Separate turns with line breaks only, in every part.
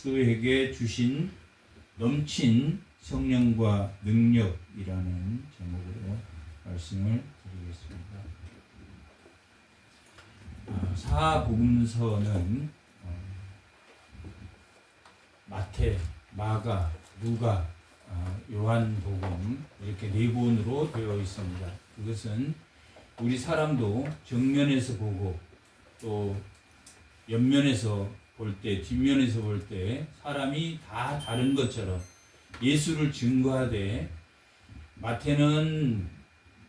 그리스도에게 주신 넘친 성령과 능력이라는 제목으로 말씀을 드리겠습니다. 사복음서는 마태, 마가, 누가, 요한복음 이렇게 네 권으로 되어 있습니다. 그것은 우리 사람도 정면에서 보고 또 옆면에서 볼 때, 뒷면에서 볼 때 사람이 다 다른 것처럼 예수를 증거하되, 마태는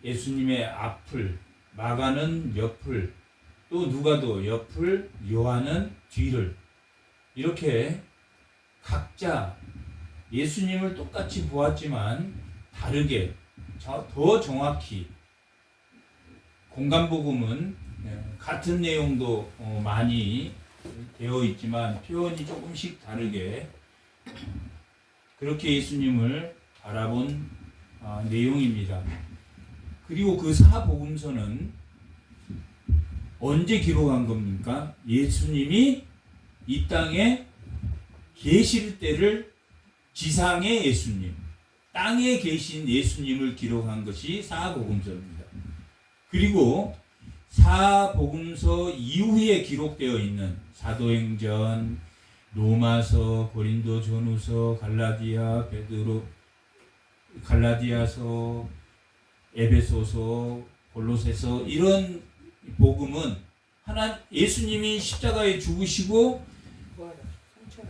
예수님의 앞을, 마가는 옆을, 또 누가도 옆을, 요한은 뒤를, 이렇게 각자 예수님을 똑같이 보았지만 다르게 더 정확히, 공간복음은 같은 내용도 많이 되어 있지만 표현이 조금씩 다르게 그렇게 예수님을 바라본 내용입니다. 그리고 그 사복음서는 언제 기록한 겁니까? 예수님이 이 땅에 계실 때를, 지상의 예수님, 땅에 계신 예수님을 기록한 것이 사복음서입니다. 그리고 사복음서 이후에 기록되어 있는 사도행전, 로마서, 고린도전후서, 갈라디아, 베드로, 갈라디아서, 에베소서, 골로새서, 이런 복음은 예수님이 십자가에 죽으시고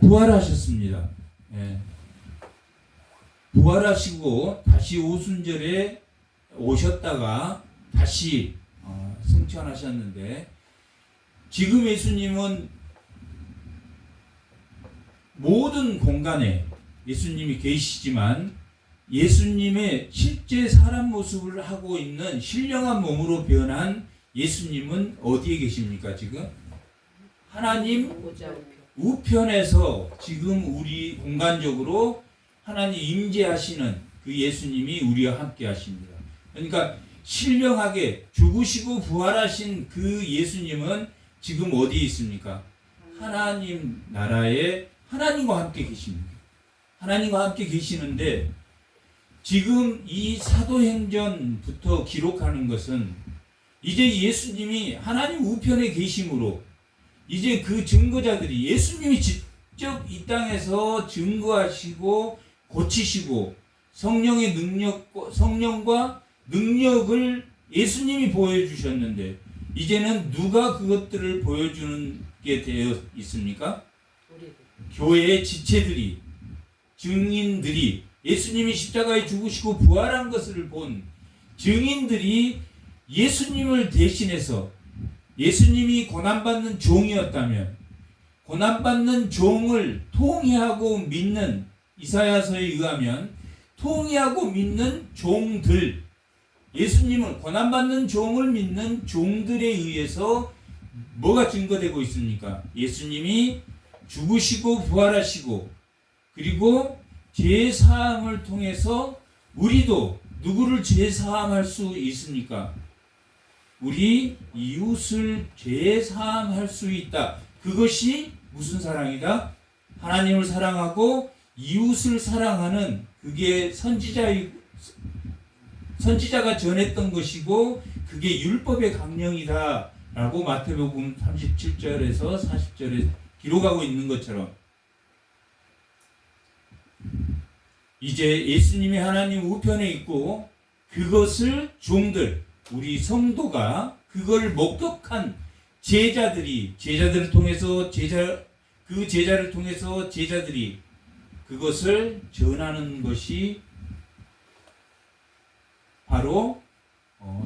부활하셨습니다. 예. 부활하시고 다시 오순절에 오셨다가 다시 승천하셨는데, 지금 예수님은 모든 공간에 예수님이 계시지만 예수님의 실제 사람 모습을 하고 있는 신령한 몸으로 변한 예수님은 어디에 계십니까? 지금 하나님 우편에서 지금 우리 공간적으로 하나님 임재하시는 그 예수님이 우리와 함께 하십니다. 그러니까 신령하게 죽으시고 부활하신 그 예수님은 지금 어디에 있습니까? 하나님 나라에 하나님과 함께 계십니다. 하나님과 함께 계시는데, 지금 이 사도행전부터 기록하는 것은 이제 예수님이 하나님 우편에 계심으로 이제 그 증거자들이 예수님이 직접 이 땅에서 증거하시고 고치시고 성령과 능력을 예수님이 보여주셨는데, 이제는 누가 그것들을 보여주는 게 되어 있습니까? 교회의 지체들이, 증인들이, 예수님이 십자가에 죽으시고 부활한 것을 본 증인들이 예수님을 대신해서, 예수님이 고난받는 종이었다면 고난받는 종을 통회하고 믿는, 이사야서에 의하면 통회하고 믿는 종들, 예수님은 고난받는 종을 믿는 종들에 의해서 뭐가 증거되고 있습니까? 예수님이 죽으시고 부활하시고, 그리고 죄사함을 통해서 우리도 누구를 죄사함할 수 있습니까? 우리 이웃을 죄사함할 수 있다. 그것이 무슨 사랑이다? 하나님을 사랑하고 이웃을 사랑하는, 그게 선지자가 전했던 것이고 그게 율법의 강령이다 라고 마태복음 37절에서 40절에 기록하고 있는 것처럼, 이제 예수님이 하나님 우편에 있고 그것을 종들, 우리 성도가 그걸 목격한 제자들을 통해서 그 제자를 통해서 제자들이 그것을 전하는 것이 바로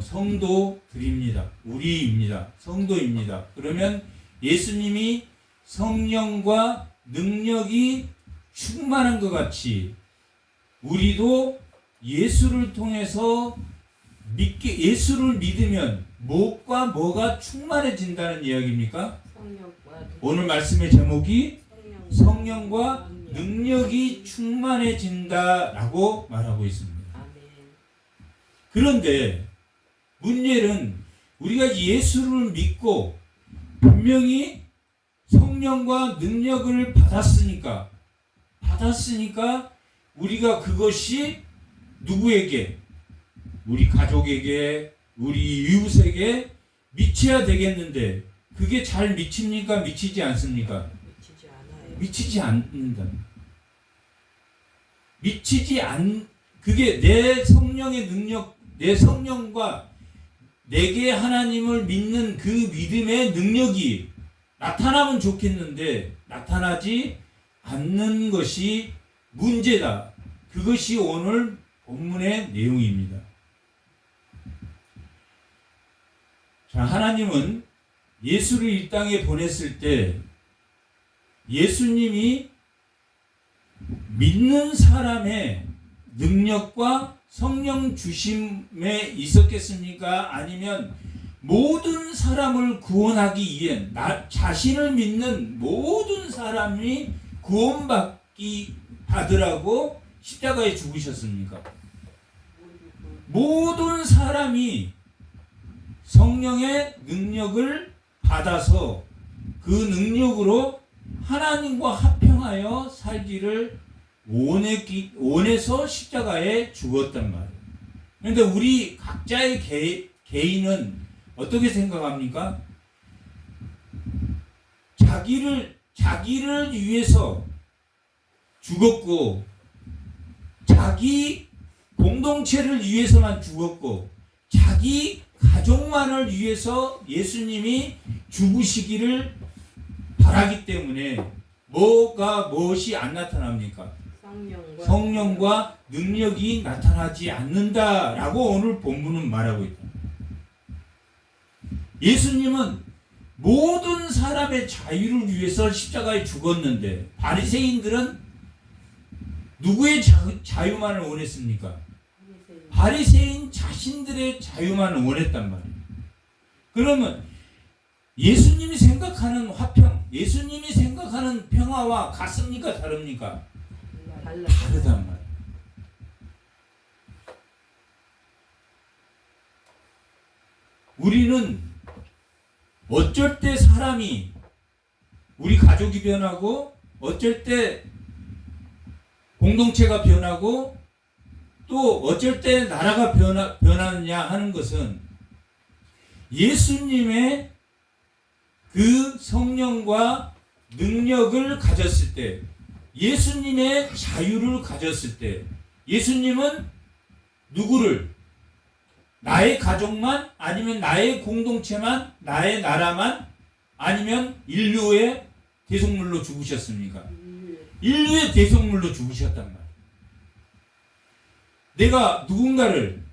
성도들입니다. 우리입니다. 성도입니다. 그러면 예수님이 성령과 능력이 충만한 것 같이 우리도 예수를 통해서 예수를 믿으면 무엇과 뭐가 충만해진다는 이야기입니까? 오늘 말씀의 제목이 성령과 능력이 충만해진다라고 말하고 있습니다. 그런데 문제는 우리가 예수를 믿고 분명히 성령과 능력을 받았으니까 우리가 그것이 누구에게? 우리 가족에게, 우리 이웃에게 미쳐야 되겠는데 그게 잘 미칩니까? 미치지 않습니까?
미치지 않아요.
미치지 않는다. 그게 내 성령의 능력, 내 성령과 내게 하나님을 믿는 그 믿음의 능력이 나타나면 좋겠는데 나타나지 않는 것이 문제다. 그것이 오늘 본문의 내용입니다. 자, 하나님은 예수를 이 땅에 보냈을 때 예수님이 믿는 사람의 능력과 성령 주심에 있었겠습니까? 아니면 모든 사람을 구원하기 위해 자신을 믿는 모든 사람이 받으라고 십자가에 죽으셨습니까? 모든 사람이 성령의 능력을 받아서 그 능력으로 하나님과 합평하여 살기를 원해서 십자가에 죽었단 말이에요. 그런데 우리 각자의 개인은 어떻게 생각합니까? 자기를 위해서 죽었고, 자기 공동체를 위해서만 죽었고, 자기 가족만을 위해서 예수님이 죽으시기를 바라기 때문에 무엇이 안 나타납니까? 성령과 능력이 나타나지 않는다라고 오늘 본문은 말하고 있다. 예수님은 모든 사람의 자유를 위해서 십자가에 죽었는데 바리새인들은 누구의 자유만을 원했습니까? 바리새인 자신들의 자유만을 원했단 말이에요. 그러면 예수님이 생각하는 화평, 예수님이 생각하는 평화와 같습니까? 다릅니까? 다르단 말이에요. 우리는 어쩔 때 사람이, 우리 가족이 변하고, 어쩔 때 공동체가 변하고, 또 어쩔 때 나라가 변하느냐 하는 것은 예수님의 그 성령과 능력을 가졌을 때, 예수님의 자유를 가졌을 때, 예수님은 누구를? 나의 가족만? 아니면 나의 공동체만? 나의 나라만? 아니면 인류의 대속물로 죽으셨습니까? 인류의 대속물로 죽으셨단 말이에요. 내가 누군가를,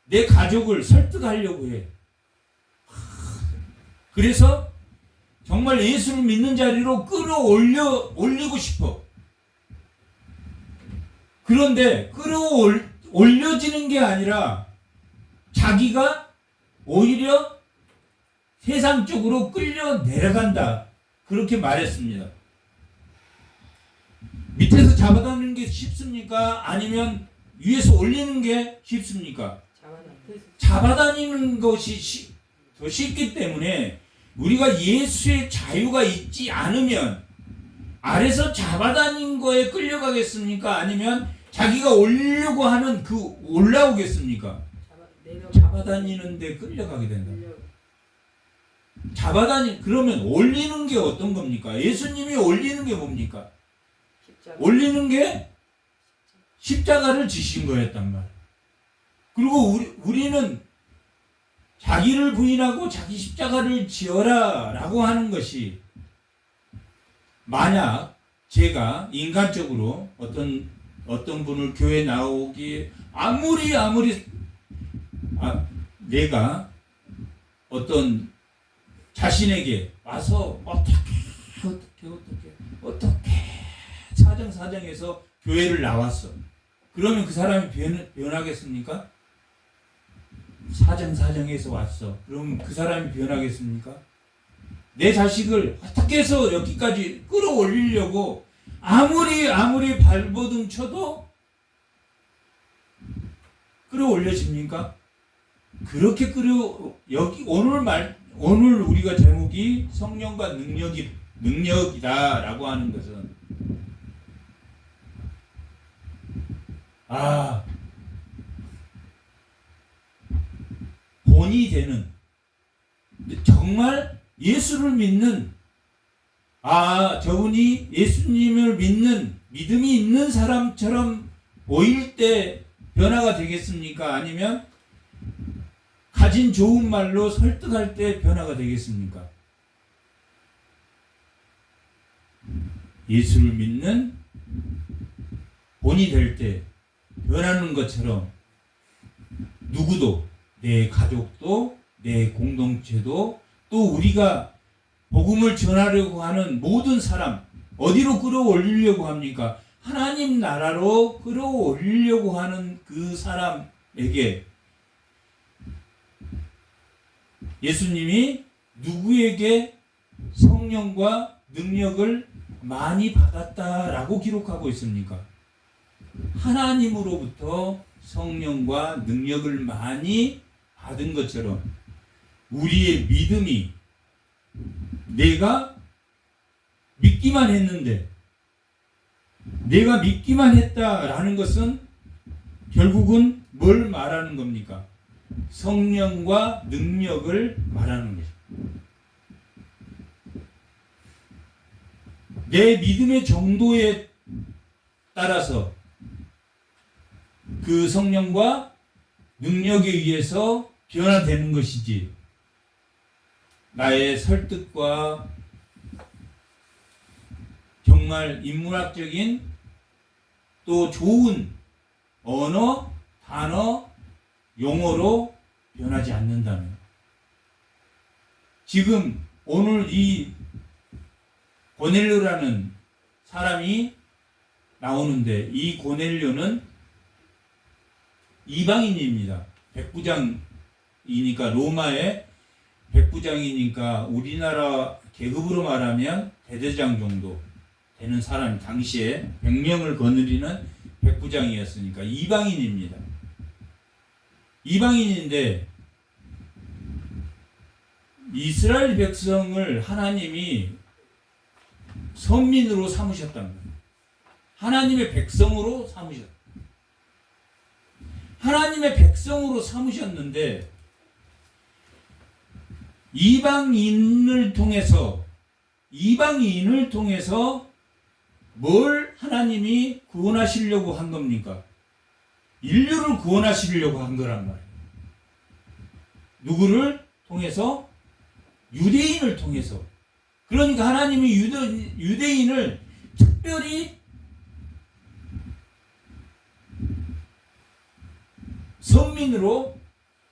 내 가족을 설득하려고 해. 그래서 정말 예수를 믿는 자리로 끌어올리고 싶어. 그런데 끌어올려지는 게 아니라 자기가 오히려 세상 쪽으로 끌려 내려간다. 그렇게 말했습니다. 밑에서 잡아다니는 게 쉽습니까? 아니면 위에서 올리는 게 쉽습니까? 잡아다니는 것이 더 쉽기 때문에 우리가 예수의 자유가 있지 않으면 아래서 잡아다닌 거에 끌려가겠습니까? 아니면 자기가 올리려고 하는 올라오겠습니까? 잡아다니는 데 끌려가게 된다. 그러면 올리는 게 어떤 겁니까? 예수님이 올리는 게 뭡니까? 올리는 게 십자가를 지신 거였단 말이에요. 그리고 우리는 자기를 부인하고 자기 십자가를 지어라 라고 하는 것이, 만약 제가 인간적으로 어떤 분을 교회 나오기 아무리 내가 어떤 자신에게 와서 어떻게 사정사정해서 교회를 나왔어. 그러면 그 사람이 변하겠습니까? 사정사정해서 왔어. 그럼 그 사람이 변하겠습니까? 내 자식을 어떻게 해서 여기까지 끌어올리려고 아무리 발버둥 쳐도 끌어올려집니까? 그렇게 오늘 우리가 제목이 성령과 능력이 능력이다라고 하는 것은 본이 되는, 정말 예수를 믿는, 저분이 예수님을 믿는 믿음이 있는 사람처럼 보일 때 변화가 되겠습니까? 아니면 가진 좋은 말로 설득할 때 변화가 되겠습니까? 예수를 믿는 본이 될 때 변하는 것처럼 누구도, 내 가족도, 내 공동체도, 또 우리가 복음을 전하려고 하는 모든 사람, 어디로 끌어올리려고 합니까? 하나님 나라로 끌어올리려고 하는 그 사람에게 예수님이 누구에게 성령과 능력을 많이 받았다라고 기록하고 있습니까? 하나님으로부터 성령과 능력을 많이 받은 것처럼 우리의 믿음이, 내가 믿기만 했는데, 내가 믿기만 했다라는 것은 결국은 뭘 말하는 겁니까? 성령과 능력을 말하는 것입니다. 내 믿음의 정도에 따라서 그 성령과 능력에 의해서 변화되는 것이지, 나의 설득과 정말 인문학적인 또 좋은 언어, 단어, 용어로 변하지 않는다면, 지금 오늘 이 고넬료라는 사람이 나오는데, 이 고넬료는 이방인입니다. 백부장이니까, 로마의 백부장이니까 우리나라 계급으로 말하면 대대장 정도 되는 사람, 당시에 100명을 거느리는 백부장이었으니까 이방인입니다. 이방인인데 이스라엘 백성을 하나님이 선민으로 삼으셨다는 거예요. 하나님의 백성으로 삼으셨다. 하나님의 백성으로 삼으셨는데 이방인을 통해서 뭘 하나님이 구원하시려고 한 겁니까? 인류를 구원하시려고 한 거란 말이에요. 누구를 통해서? 유대인을 통해서. 그러니까 하나님이 유대인을 특별히 선민으로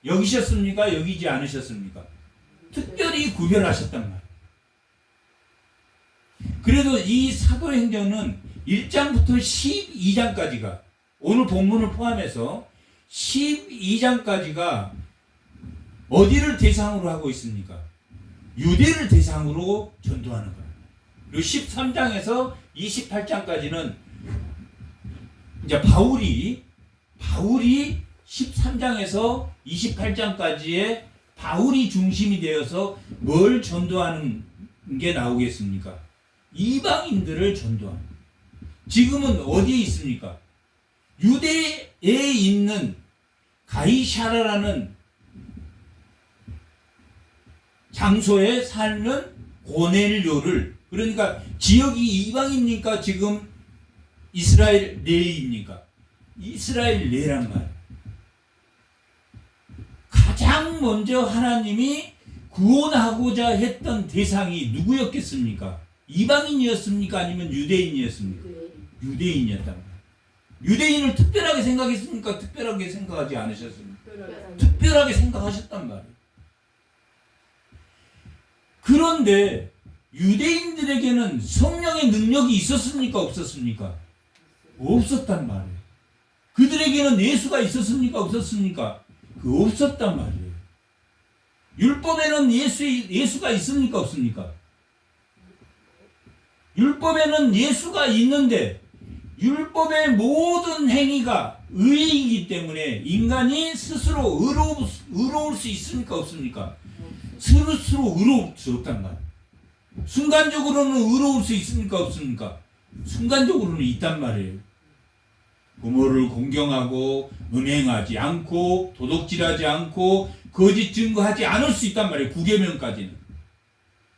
여기셨습니까? 여기지 않으셨습니까? 특별히 구별하셨단 말이에요. 그래도 이 사도행전은 1장부터 12장까지가, 오늘 본문을 포함해서 12장까지가 어디를 대상으로 하고 있습니까? 유대를 대상으로 전도하는 거예요. 그리고 13장에서 28장까지는 이제 바울이 13장에서 28장까지의 바울이 중심이 되어서 뭘 전도하는 게 나오겠습니까? 이방인들을 전도하는. 지금은 어디에 있습니까? 유대에 있는 가이사라라는 장소에 사는 고넬료를, 그러니까 지역이 이방입니까? 지금 이스라엘 내입니까? 이스라엘 내란 말. 가장 먼저 하나님이 구원하고자 했던 대상이 누구였겠습니까? 이방인이었습니까? 아니면 유대인이었습니까? 유대인이었단 말이에요. 유대인을 특별하게 생각했습니까? 특별하게 생각하지 않으셨습니까? 특별하게 생각하셨단 말이에요. 그런데 유대인들에게는 성령의 능력이 있었습니까? 없었습니까? 없었단 말이에요. 그들에게는 예수가 있었습니까? 없었습니까? 없었단 말이에요. 율법에는 예수가 있습니까? 없습니까? 율법에는 예수가 있는데 율법의 모든 행위가 의이기 때문에 인간이 스스로 의로울 수 있습니까? 없습니까? 스스로 의로울 수 없단 말이에요. 순간적으로는 의로울 수 있습니까? 없습니까? 순간적으로는 있단 말이에요. 부모를 공경하고 음행하지 않고 도둑질하지 않고 거짓 증거하지 않을 수 있단 말이에요. 9계명까지는.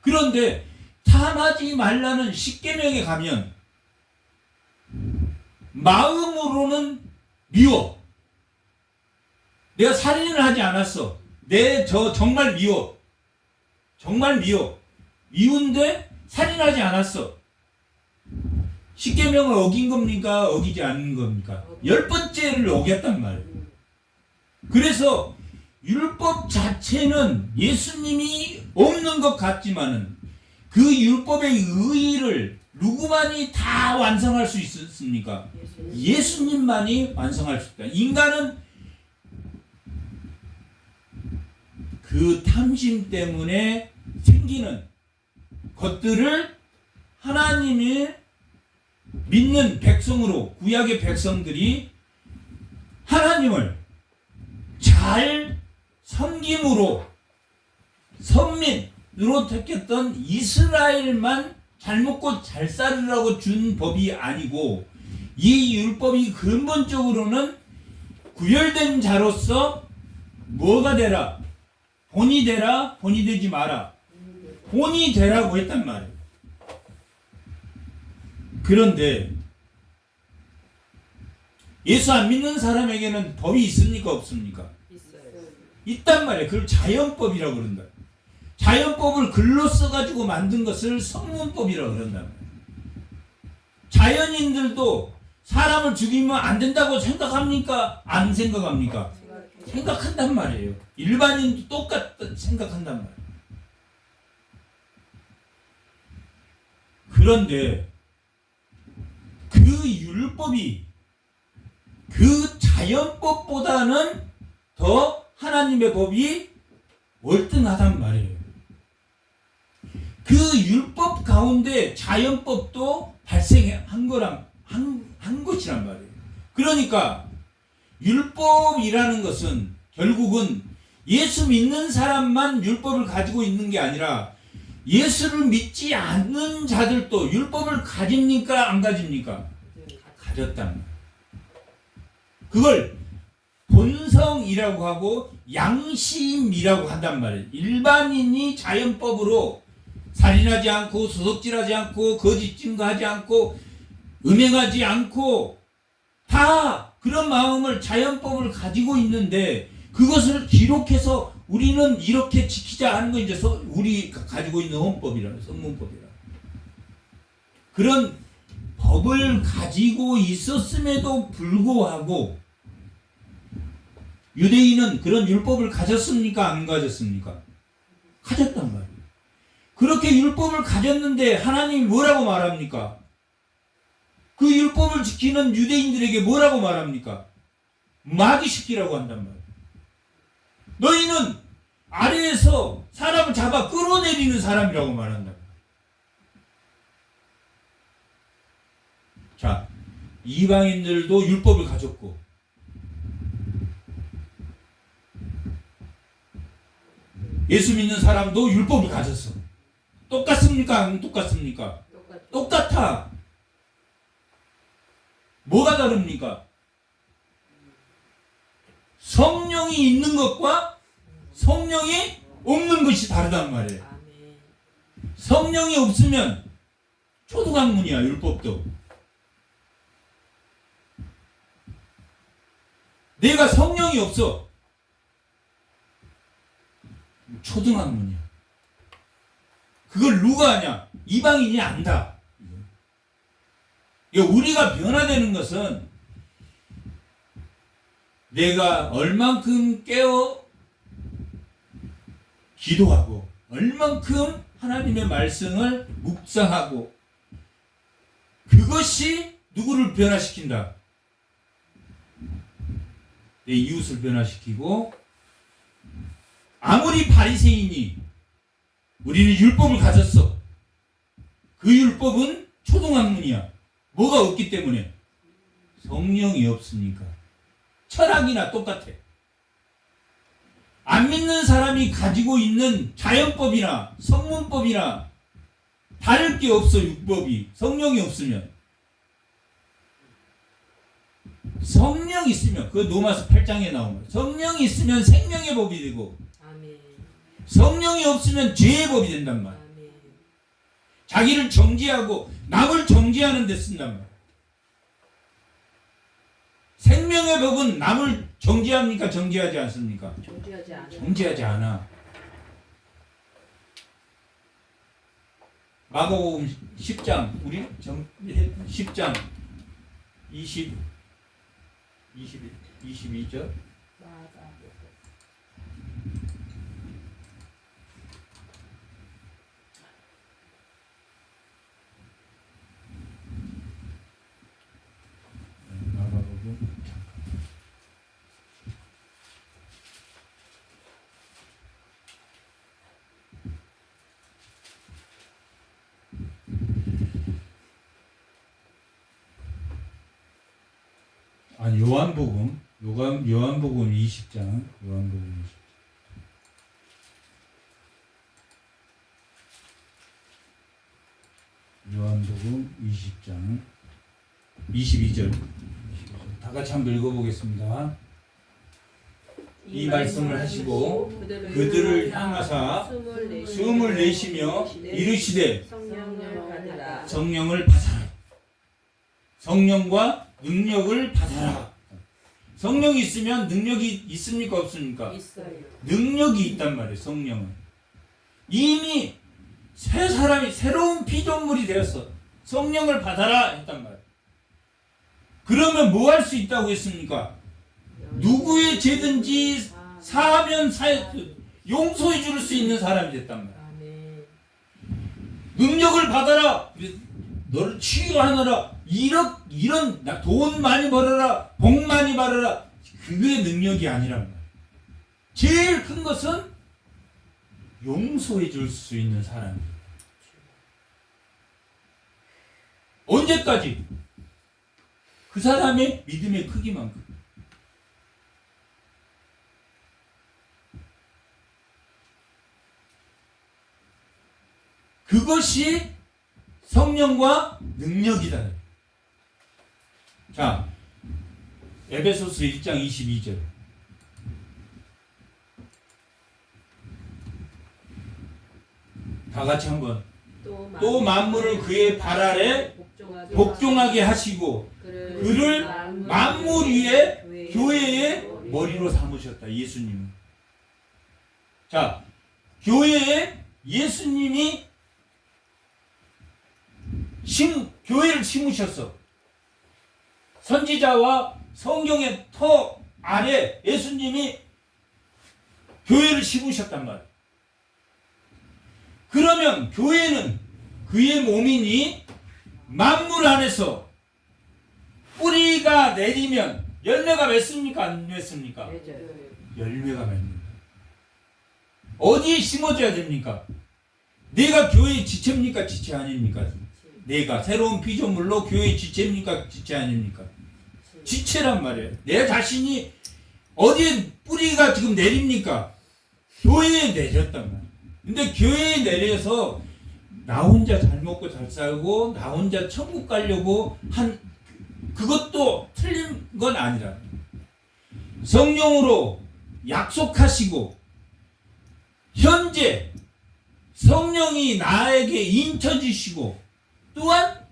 그런데 탐하지 말라는 10계명에 가면 마음으로는 미워. 내가 살인을 하지 않았어. 정말 미워. 정말 미워. 미운데 살인하지 않았어. 10계명을 어긴 겁니까? 어기지 않는 겁니까? 10번째를 어겼단 말이에요. 그래서 율법 자체는 예수님이 없는 것 같지만은 그 율법의 의의를 누구만이 다 완성할 수 있었습니까? 예수님만이 완성할 수 있다. 인간은 그 탐심 때문에 생기는 것들을 하나님이 믿는 백성으로, 구약의 백성들이 하나님을 잘 섬김으로 선민으로 택했던 이스라엘만 잘 먹고 잘 살으라고 준 법이 아니고, 이 율법이 근본적으로는 구별된 자로서 뭐가 되라? 본이 되라? 본이 되지 마라. 본이 되라고 했단 말이에요. 그런데 예수 안 믿는 사람에게는 법이 있습니까? 없습니까?
있어요.
있단 말이에요. 그걸 자연법이라고 그런다. 자연법을 글로 써가지고 만든 것을 성문법이라고 그런다. 자연인들도 사람을 죽이면 안 된다고 생각합니까? 안 생각합니까? 생각한단 말이에요. 일반인도 똑같이 생각한단 말이에요. 그런데 그 율법이 그 자연법보다는 더 하나님의 법이 월등하단 말이에요. 그 율법 가운데 자연법도 발생한 한 것이란 말이에요. 그러니까 율법이라는 것은 결국은 예수 믿는 사람만 율법을 가지고 있는 게 아니라 예수를 믿지 않는 자들도 율법을 가집니까? 안 가집니까? 가졌단 말이에요. 그걸 본성이라고 하고 양심이라고 한단 말이에요. 일반인이 자연법으로 살인하지 않고 도둑질하지 않고 거짓 증거하지 않고 음행하지 않고 다 그런 마음을 자연법을 가지고 있는데, 그것을 기록해서 우리는 이렇게 지키자 하는 거 이제 우리 가지고 있는 헌법이라, 성문법이라. 그런 법을 가지고 있었음에도 불구하고 유대인은 그런 율법을 가졌습니까? 안 가졌습니까? 가졌단 말이에요. 그렇게 율법을 가졌는데 하나님이 뭐라고 말합니까? 그 율법을 지키는 유대인들에게 뭐라고 말합니까? 마귀시키라고 한단 말이에요. 너희는 아래에서 사람을 잡아 끌어내리는 사람이라고 말한다. 자, 이방인들도 율법을 가졌고 예수 믿는 사람도 율법을 가졌어. 똑같습니까? 안 똑같습니까? 똑같아. 뭐가 다릅니까? 성령이 있는 것과 성령이 없는 것이 다르단 말이에요. 성령이 없으면 초등학문이야, 율법도. 내가 성령이 없어. 초등학문이야. 그걸 누가 아냐? 이방인이 안다. 우리가 변화되는 것은 내가 얼만큼 깨어 기도하고 얼만큼 하나님의 말씀을 묵상하고, 그것이 누구를 변화시킨다? 내 이웃을 변화시키고, 아무리 바리새인이 우리는 율법을 가졌어. 그 율법은 초등학문이야. 뭐가 없기 때문에? 성령이 없으니까. 철학이나 똑같아. 안 믿는 사람이 가지고 있는 자연법이나 성문법이나 다를 게 없어. 율법이 성령이 없으면. 성령이 있으면 그 로마서 8장에 나오는 성령이 있으면 생명의 법이 되고
아멘.
성령이 없으면 죄의 법이 된단 말이야.
아멘.
자기를 정죄하고 남을 정죄하는 데 쓴단 말이야. 생명의 법은 남을 정죄합니까? 정죄하지 않습니까?
존재하지 않아.
정죄하지 않아. 마가복음 10장 우리 10장 22절
맞아.
마가복음 아니 요한복음 20장 요한복음 20장 22절 다 같이 한번 읽어보겠습니다. 이 말씀을 하시고 그들을 향하사 숨을 내쉬며 이르시되 성령을 받아라. 성령과 능력을 받아라. 성령이 있으면 능력이 있습니까? 없습니까?
있어요.
능력이 있단 말이에요. 성령은 이미 새 사람이 새로운 피조물이 되었어. 성령을 받아라 했단 말이에요. 그러면 뭐 할 수 있다고 했습니까? 누구의 죄든지 사하면 용서해 줄 수 있는 사람이 됐단 말이에요.
아멘.
능력을 받아라. 너를 치유하느라 이런 돈 많이 벌어라, 복 많이 받아라. 그게 능력이 아니란 말이에요. 제일 큰 것은 용서해 줄 수 있는 사람이에요. 언제까지? 그 사람의 믿음의 크기만큼. 그것이 성령과 능력이다. 자, 에베소서 1장 22절. 다 같이 한번. 또 만물을 그의 발 아래 복종하게 하시고 그를 만물 위에 교회의 머리로 삼으셨다. 예수님은. 자, 교회에 예수님이 교회를 심으셨어. 선지자와 성경의 터 아래 예수님이 교회를 심으셨단 말이야. 그러면 교회는 그의 몸이니 만물 안에서 뿌리가 내리면 열매가 맺습니까? 안 맺습니까? 열매가 맺습니다. 어디에 심어줘야 됩니까? 내가 교회의 지체입니까? 지체 아닙니까? 내가 새로운 피조물로 교회의 지체입니까? 지체 아닙니까? 지체란 말이에요. 내 자신이 어디에 뿌리가 지금 내립니까? 교회에 내렸단 말이에요. 근데 교회에 내려서 나 혼자 잘 먹고 잘 살고 나 혼자 천국 가려고 한 그것도 틀린 건 아니라 성령으로 약속하시고 현재 성령이 나에게 인쳐주시고 또한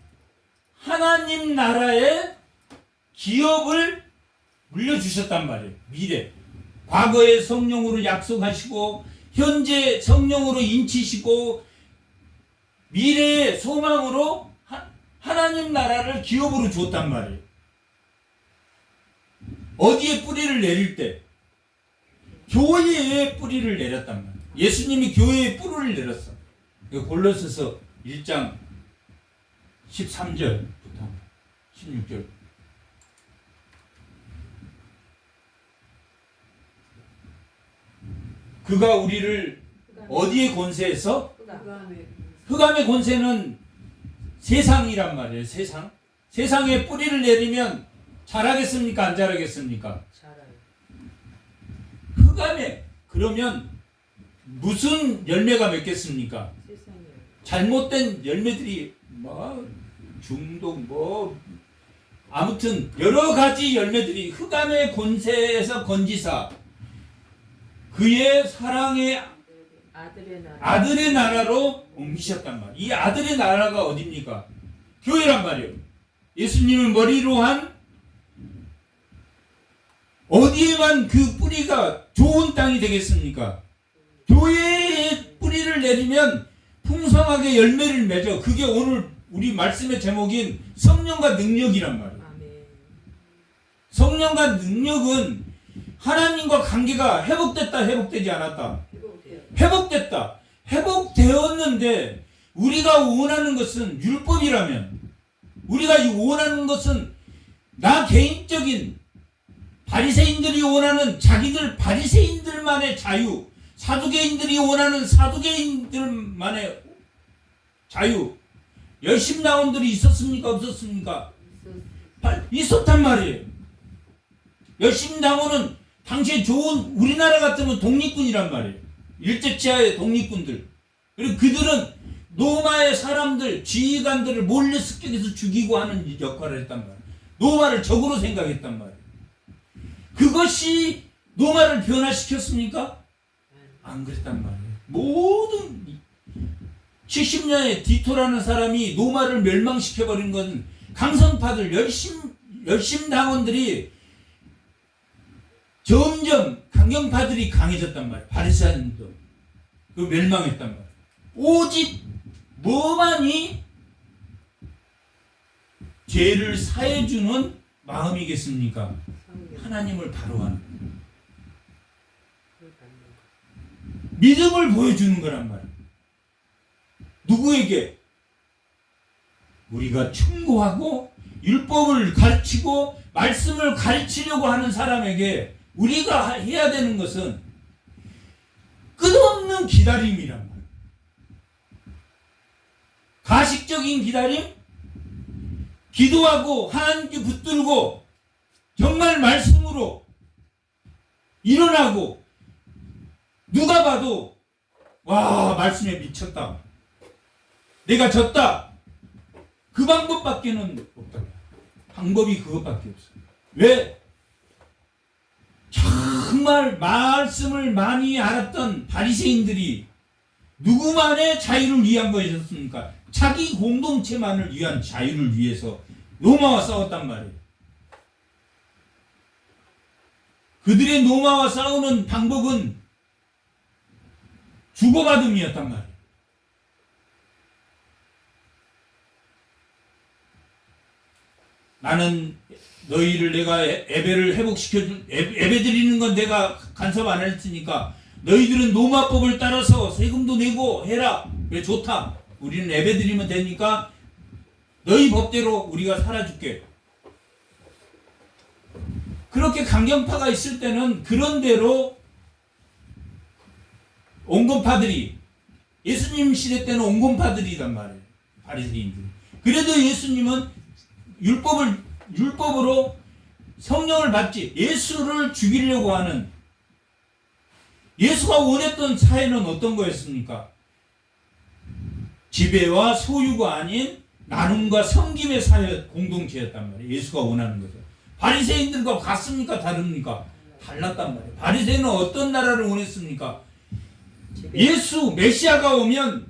하나님 나라의 기업을 물려주셨단 말이에요. 미래. 과거에 성령으로 약속하시고 현재 성령으로 인치시고 미래의 소망으로 하나님 나라를 기업으로 줬단 말이에요. 어디에 뿌리를 내릴 때? 교회에 뿌리를 내렸단 말이에요. 예수님이 교회에 뿌리를 내렸어. 골로새서 1장 13절부터 16절. 그가 우리를 어디에 권세해서? 흑암의 권세는 세상이란 말이에요. 세상. 세상에 뿌리를 내리면 자라겠습니까? 안 자라겠습니까?
자라요.
흑암에 그러면 무슨 열매가 맺겠습니까? 잘못된 열매들이 중독 아무튼 여러 가지 열매들이 흑암의 권세에서 건지사 그의 사랑의 아들의 나라로 옮기셨단 말이에요. 이 아들의 나라가 어디입니까? 교회란 말이에요. 예수님을 머리로 한 어디에만 그 뿌리가 좋은 땅이 되겠습니까? 교회에 뿌리를 내리면 풍성하게 열매를 맺어. 그게 오늘 우리 말씀의 제목인 성령과 능력이란 말이에요. 성령과 능력은 하나님과 관계가 회복됐다, 회복되지 않았다. 회복됐다. 회복되었는데 우리가 원하는 것은 율법이라면, 우리가 원하는 것은 나 개인적인 바리새인들이 원하는 자기들 바리새인들만의 자유, 사두개인들이 원하는 사두개인들만의 자유. 열심당원들이 있었습니까? 없었습니까? 있었단 말이에요. 열심당원은 당시에 좋은, 우리나라 같으면 독립군이란 말이에요. 일제치하의 독립군들. 그리고 그들은 로마의 사람들, 지휘관들을 몰래 습격해서 죽이고 하는 역할을 했단 말이에요. 로마를 적으로 생각했단 말이에요. 그것이 로마를 변화시켰습니까? 안 그랬단 말이에요. 모든 70년에 디토라는 사람이 로마를 멸망시켜버린 건 강성파들, 열심당원들이 점점 강경파들이 강해졌단 말이에요. 바리새인도 그 멸망했단 말이에요. 오직 뭐만이 죄를 사해주는 마음이겠습니까? 하나님을 바로하는 믿음을 보여주는 거란 말이에요. 누구에게? 우리가 충고하고 율법을 가르치고 말씀을 가르치려고 하는 사람에게 우리가 해야 되는 것은 끝없는 기다림이란 말이에요. 가식적인 기다림, 기도하고 하나님께 붙들고 정말 말씀으로 일어나고 누가 봐도 와, 말씀에 미쳤다, 내가 졌다, 그 방법밖에는 없다. 방법이 그것밖에 없어요. 왜? 정말 말씀을 많이 알았던 바리새인들이 누구만의 자유를 위한 것이었습니까? 자기 공동체만을 위한 자유를 위해서 로마와 싸웠단 말이에요. 그들의 로마와 싸우는 방법은 주고받음이었단 말이에요. 나는 너희를 내가 예배를 회복시켜줄, 예배 드리는 건 내가 간섭 안 할 테니까 너희들은 로마법을 따라서 세금도 내고 해라. 그래, 좋다. 우리는 예배 드리면 되니까 너희 법대로 우리가 살아줄게. 그렇게 강경파가 있을 때는 그런 대로 온건파들이, 예수님 시대 때는 온건파들이란 말이에요. 바리새인들. 그래도 예수님은 율법으로 성령을 받지, 예수를 죽이려고 하는, 예수가 원했던 사회는 어떤 거였습니까? 지배와 소유가 아닌 나눔과 섬김의 사회 공동체였단 말이에요. 예수가 원하는 거죠. 바리새인들과 같습니까? 다릅니까? 달랐단 말이에요. 바리새인은 어떤 나라를 원했습니까? 예수 메시아가 오면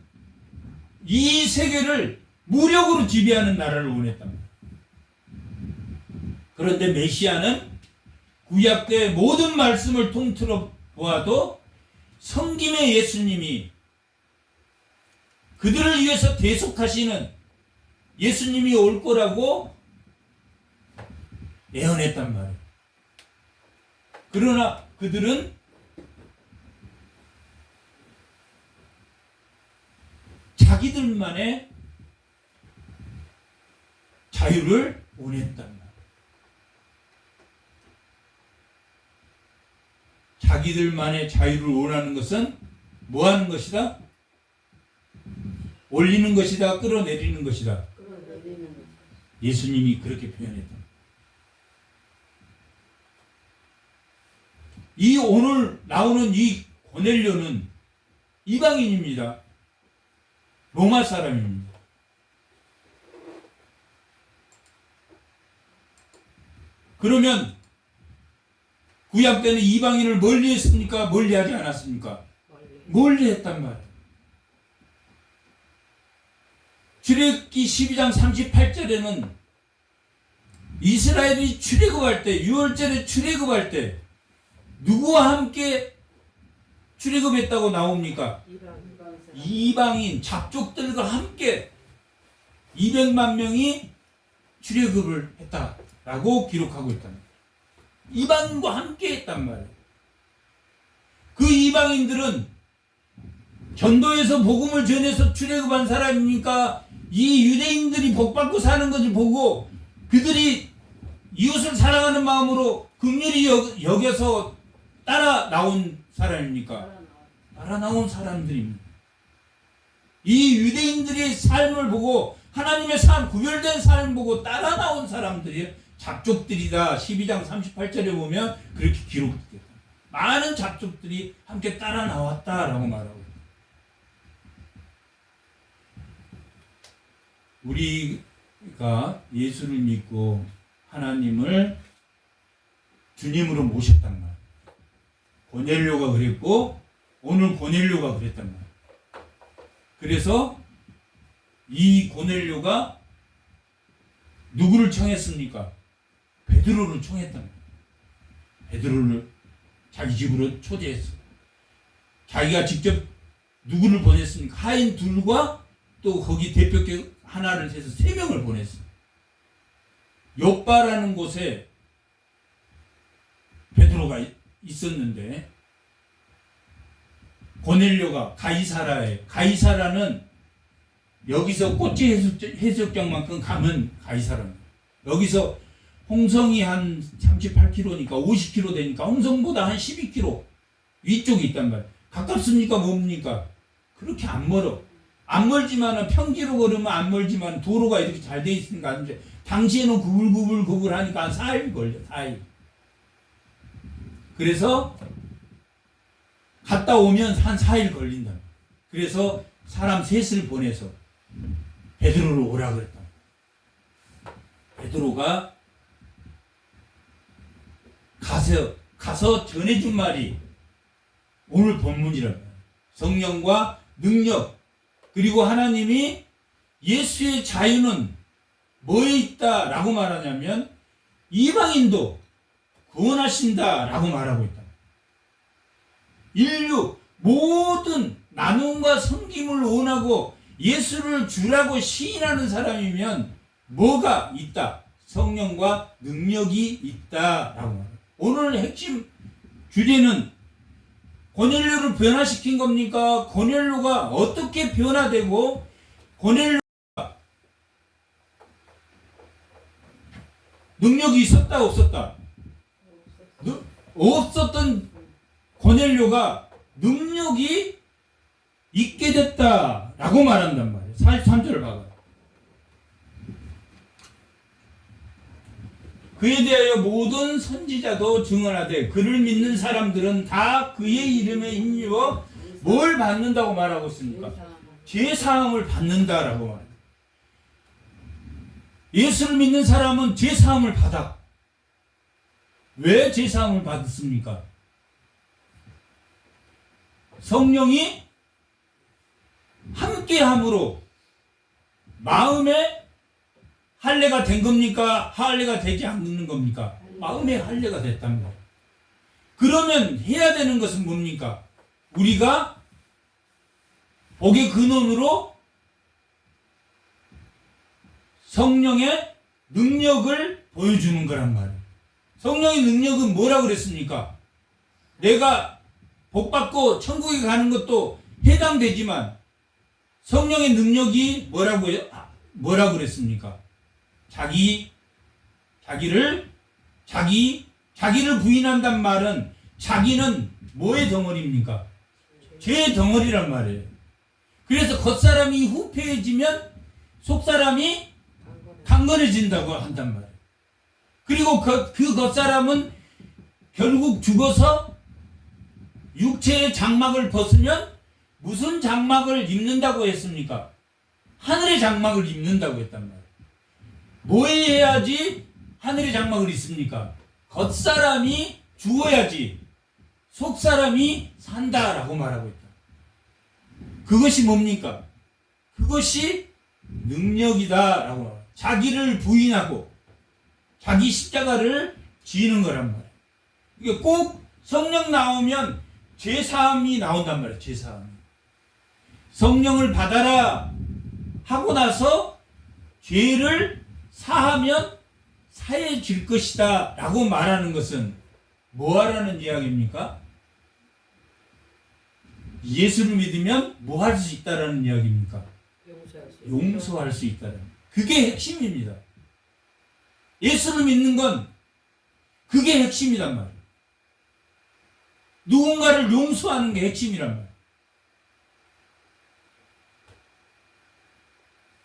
이 세계를 무력으로 지배하는 나라를 원했단 말이에요. 그런데 메시아는 구약 때 모든 말씀을 통틀어 보아도 성김의 예수님이, 그들을 위해서 대속하시는 예수님이 올 거라고 예언했단 말이에요. 그러나 그들은 자기들만의 자유를 원했단 말이에요. 자기들만의 자유를 원하는 것은 뭐 하는 것이다? 올리는 것이다, 끌어내리는 것이다. 예수님이 그렇게 표현했다. 이 오늘 나오는 이 고넬료는 이방인입니다. 로마 사람입니다. 그러면 구약 때는 이방인을 멀리 했습니까? 멀리 하지 않았습니까? 멀리 했단 말이에요. 출애굽기 12장 38절에는 이스라엘이 출애굽할 때, 6월절에 출애굽할 때 누구와 함께 출애굽했다고 나옵니까? 이방인 잡족들과 함께 200만 명이 출애굽을 했다라고 기록하고 있단 말이에요. 이방인과 함께 했단 말이에요. 그 이방인들은 전도에서 복음을 전해서 출애굽한 사람이니까 이 유대인들이 복받고 사는 것을 보고 그들이 이웃을 사랑하는 마음으로 긍휼히 여겨서 따라 나온 사람입니까? 따라 나온 사람들입니다. 이 유대인들의 삶을 보고 하나님의 삶, 구별된 삶을 보고 따라 나온 사람들이 잡족들이다. 12장 38절에 보면 그렇게 기록됐다. 많은 잡족들이 함께 따라 나왔다라고 말하고 있다. 우리가 예수를 믿고 하나님을 주님으로 모셨단 말이에요. 고넬료가 그랬고 오늘 고넬료가 그랬단 말이에요. 그래서 이 고넬료가 누구를 청했습니까? 베드로를 청했단 말이에요. 베드로를 자기 집으로 초대했어. 자기가 직접 누구를 보냈습니까? 하인 둘과 또 거기 대표격 하나를 해서 3명을 보냈어. 욥바라는 곳에 베드로가 있었는데 고넬료가 가이사라는 여기서 꼬치 해수욕장만큼 가면 가이사라입니다. 여기서 홍성이 한 38km니까 50km 되니까 홍성보다 한 12km 위쪽에 있단 말이에요. 가깝습니까? 뭡니까? 그렇게 안 멀어. 안 멀지만은 평지로 걸으면 안 멀지만 도로가 이렇게 잘 돼 있으니까 안 돼. 당시에는 구불구불 하니까 한 4일 걸려. 4일. 그래서 갔다 오면 한 4일 걸린다. 그래서 사람 셋을 보내서 베드로를 오라 그랬다. 베드로가 가서 전해준 말이 오늘 본문이랍니다. 성령과 능력, 그리고 하나님이 예수의 자유는 뭐에 있다라고 말하냐면 이방인도 구원하신다라고 말하고 있다. 인류 모든 나눔과 섬김을 원하고 예수를 주라고 시인하는 사람이면 뭐가 있다? 성령과 능력이 있다라고 말합니다. 오늘 핵심 주제는 고넬료를 변화시킨 겁니까? 고넬료가 어떻게 변화되고 고넬료가 능력이 있었다 없었다? 없었던 고넬료가 능력이 있게 됐다라고 말한단 말이에요. 43절을 봐봐요. 그에 대하여 모든 선지자도 증언하되 그를 믿는 사람들은 다 그의 이름에 힘입어 뭘 받는다고 말하고 있습니까? 제사함을 받는다라고 말합니다. 예수를 믿는 사람은 제사함을 받아. 왜 제사함을 받았습니까? 성령이 함께함으로 마음에 할례가 된 겁니까? 할례가 되지 않는 겁니까? 마음의 할례가 됐다는 거예요. 그러면 해야 되는 것은 뭡니까? 우리가 복의 근원으로 성령의 능력을 보여주는 거란 말이에요. 성령의 능력은 뭐라 그랬습니까? 내가 복받고 천국에 가는 것도 해당되지만 성령의 능력이 뭐라고 그랬습니까? 자기를 부인한단 말은 자기는 뭐의 덩어리입니까? 죄의 덩어리란 말이에요. 그래서 겉사람이 후패해지면 속사람이 강건해진다고 한단 말이에요. 그리고 그 겉사람은 결국 죽어서 육체의 장막을 벗으면 무슨 장막을 입는다고 했습니까? 하늘의 장막을 입는다고 했단 말이에요. 뭐 해야지 하늘의 장막을 입습니까? 겉사람이 죽어야지 속사람이 산다라고 말하고 있다. 그것이 뭡니까? 그것이 능력이다라고 말합니다. 자기를 부인하고 자기 십자가를 지는 거란 말이에요. 이게 꼭 성령 나오면 죄사함이 나온단 말이에요. 죄사함이. 성령을 받아라 하고 나서 죄를 사하면 사해질 것이다 라고 말하는 것은 뭐 하라는 이야기입니까? 예수를 믿으면 뭐 할 수 있다라는 이야기입니까? 용서할 수 있다는. 그게 핵심입니다. 예수를 믿는 건 그게 핵심이란 말이에요. 누군가를 용서하는 게 핵심이란 말이에요.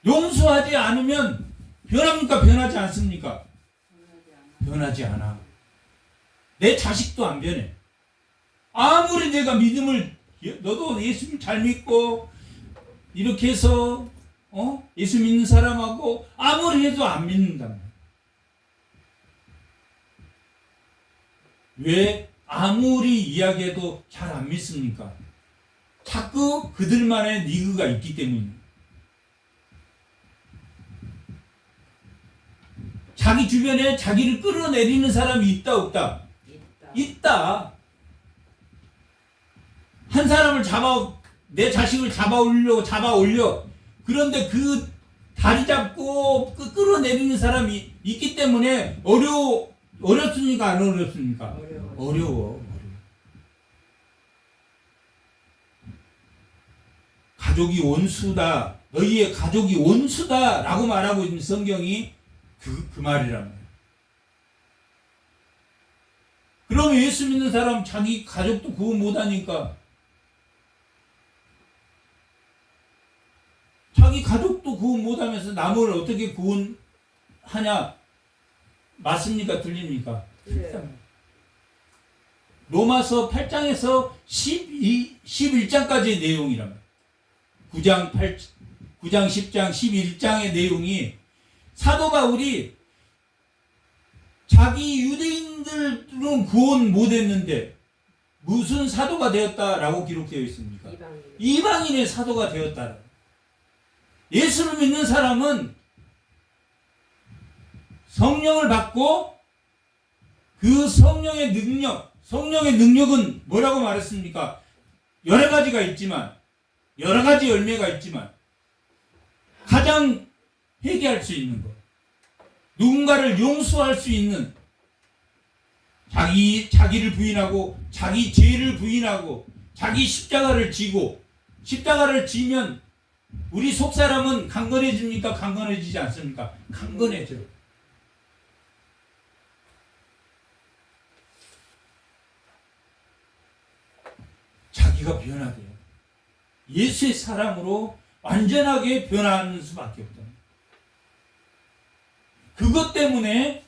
용서하지 않으면 변합니까? 변하지 않습니까? 변하지 않아. 내 자식도 안 변해. 아무리 내가 믿음을, 너도 예수를 잘 믿고 이렇게 해서 예수 믿는 사람하고 아무리 해도 안 믿는단 말이야. 왜 아무리 이야기해도 잘 안 믿습니까? 자꾸 그들만의 니그가 있기 때문입니다. 자기 주변에 자기를 끌어내리는 사람이 있다 없다? 있다. 한 사람을 내 자식을 잡아 올려. 그런데 그 다리 잡고 끌어내리는 사람이 있기 때문에 어렵습니까? 안 어렵습니까? 어려워. 가족이 원수다. 너희의 가족이 원수다. 라고 말하고 있는 성경이 그 말이란 말이에요. 그럼 예수 믿는 사람 자기 가족도 구원 못하니까 자기 가족도 구원 못하면서 남을 어떻게 구원하냐? 맞습니까? 틀립니까?
네.
로마서 8장에서 11장까지의 내용이란 말이에요. 9장, 10장, 11장의 내용이 사도 바울이 자기 유대인들은 구원 못했는데 무슨 사도가 되었다라고 기록되어 있습니까? 이방인의 사도가 되었다. 예수를 믿는 사람은 성령을 받고 그 성령의 능력은 뭐라고 말했습니까? 여러 가지가 있지만, 여러 가지 열매가 있지만, 가장 회개할 수 있는 것, 누군가를 용서할 수 있는, 자기를 부인하고, 자기 죄를 부인하고, 자기 십자가를 지고, 십자가를 지면 우리 속사람은 강건해집니까? 강건해지지 않습니까? 강건해져요. 자기가 변화돼요. 예수의 사랑으로 완전하게 변하는 수밖에 없다. 그것 때문에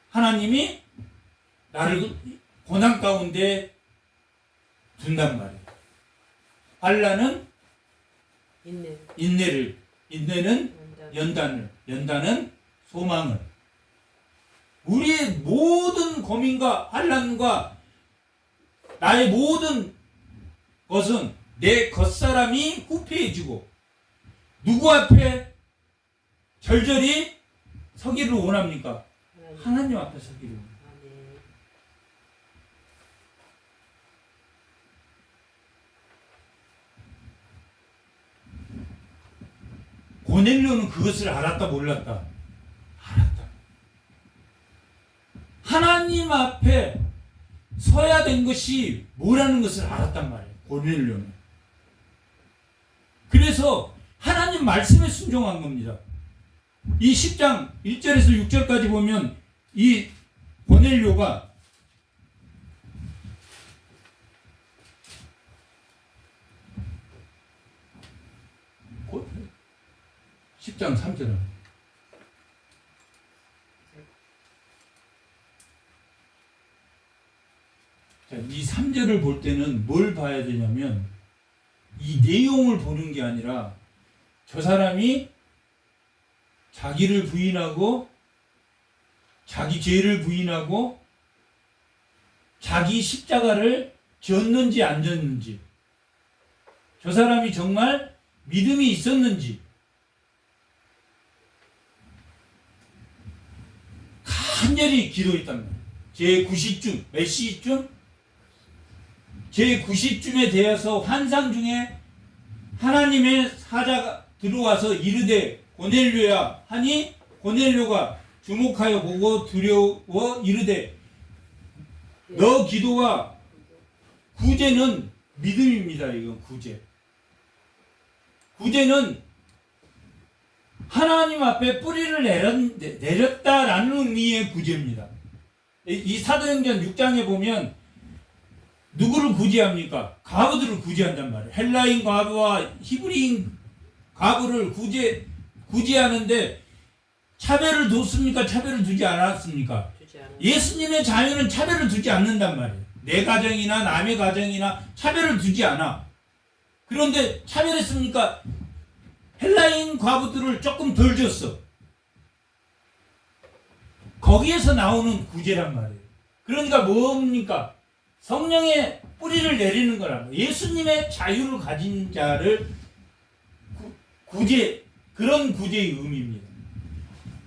하나님이 나를 고난 가운데 둔단 말이에요. 한란은 인내를, 인내는 연단은 소망을. 우리의 모든 고민과 한란과 나의 모든 것은 내 겉사람이 후패해지고 누구 앞에 절절히 서기를 원합니까? 하나님 앞에 서기를 원합니다. 고넬료는 그것을 알았다 몰랐다? 알았다. 하나님 앞에 서야 된 것이 뭐라는 것을 알았단 말이에요. 고넬료는. 그래서 하나님 말씀에 순종한 겁니다. 이 10장 1절에서 6절까지 보면 이 고넬료가 10장 3절은 자, 이 3절을 볼 때는 뭘 봐야 되냐면 이 내용을 보는 게 아니라 저 사람이 자기를 부인하고 자기 죄를 부인하고 자기 십자가를 졌는지 안 졌는지, 저 사람이 정말 믿음이 있었는지, 간절히 기도했단 말이에요. 제 90쯤, 몇 시쯤? 제 90쯤에 되어서 환상 중에 하나님의 사자가 들어와서 이르되 고넬료야 하니, 고넬료가 주목하여 보고 두려워 이르되, 너 기도와 구제는 믿음입니다. 이건 구제. 구제는 하나님 앞에 뿌리를 내렸다라는 의미의 구제입니다. 이 사도행전 6장에 보면 누구를 구제합니까? 과부들을 구제한단 말이에요. 헬라인 과부와 히브리인 과부를 구제하는데 차별을 뒀습니까? 차별을 두지 않았습니까? 예수님의 자유는 차별을 두지 않는단 말이에요. 내 가정이나 남의 가정이나 차별을 두지 않아. 그런데 차별했습니까? 헬라인 과부들을 조금 덜 줬어. 거기에서 나오는 구제란 말이에요. 그러니까 뭡니까? 성령의 뿌리를 내리는 거라고. 예수님의 자유를 가진 자를 구제, 그런 구제의 의미입니다.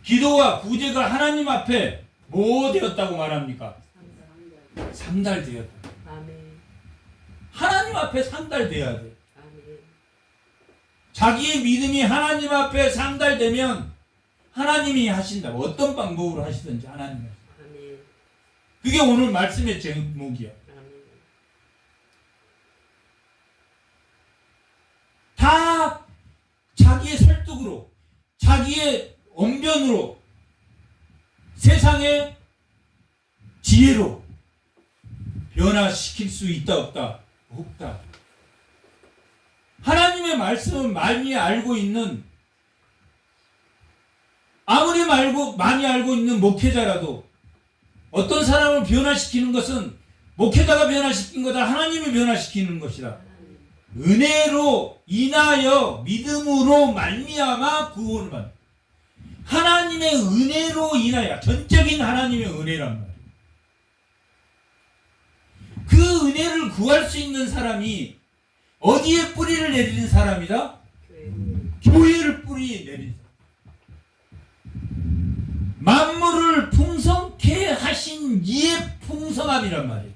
기도와 구제가 하나님 앞에 뭐 되었다고 말합니까? 상달되었다. 하나님 앞에 상달돼야 돼. 자기의 믿음이 하나님 앞에 상달되면 하나님이 하신다. 어떤 방법으로 하시든지 하나님이 하신다. 그게 오늘 말씀의 제목이야. 다 자기의 설득으로, 자기의 언변으로, 세상의 지혜로 변화시킬 수 있다 없다? 없다. 하나님의 말씀은 많이 알고 있는, 아무리 많이 알고 있는 목회자라도 어떤 사람을 변화시키는 것은 목회자가 변화시킨 거다, 하나님이 변화시키는 것이다. 은혜로 인하여 믿음으로 말미암아 구원을 받는, 하나님의 은혜로 인하여, 전적인 하나님의 은혜란 말이에요. 그 은혜를 구할 수 있는 사람이 어디에 뿌리를 내리는 사람이다? 교회를 뿌리 내리는 사람. 만물을 풍성케 하신 이의 풍성함이란 말이에요.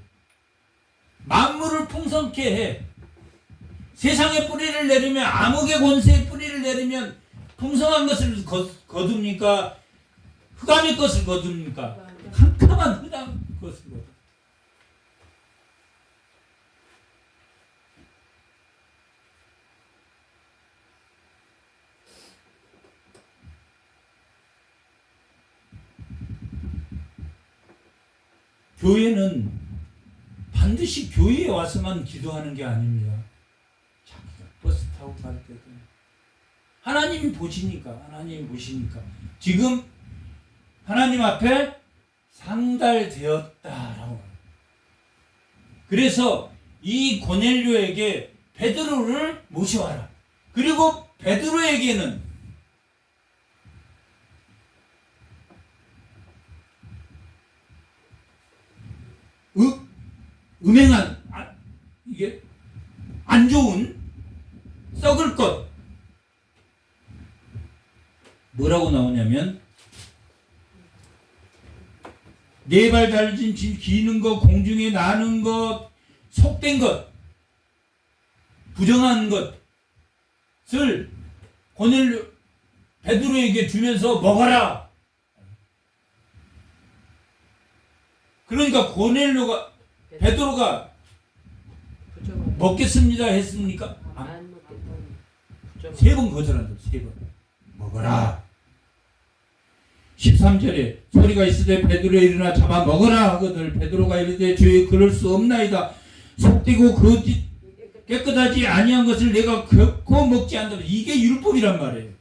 만물을 풍성케 해. 세상에 뿌리를 내리면, 암흑의 권세에 뿌리를 내리면 풍성한 것을 거둡니까? 흑암의 것을 거둡니까? 캄캄한 흑암 것을 거둡니다. 교회는 반드시 교회에 와서만 기도하는 게 아닙니다. 자기가 버스 타고 갈 때도 하나님이 보시니까 지금 하나님 앞에 상달되었다라고. 그래서 이 고넬료에게 베드로를 모셔와라. 그리고 베드로에게는 음행한, 이게 안 좋은, 썩을 것, 뭐라고 나오냐면, 네 발 달린 기는 것, 공중에 나는 것, 속된 것, 부정한 것을 베드로에게 주면서 먹어라. 그러니까 베드로가 먹겠습니다 했습니까? 세 번 거절한다. 세 번. 먹어라. 13절에 소리가 있으되 베드로에 일어나 잡아 먹어라 하거늘 베드로가 이르되 주여 그럴 수 없나이다. 속되고 깨끗하지 아니한 것을 내가 결코 먹지 않는다. 이게 율법이란 말이에요.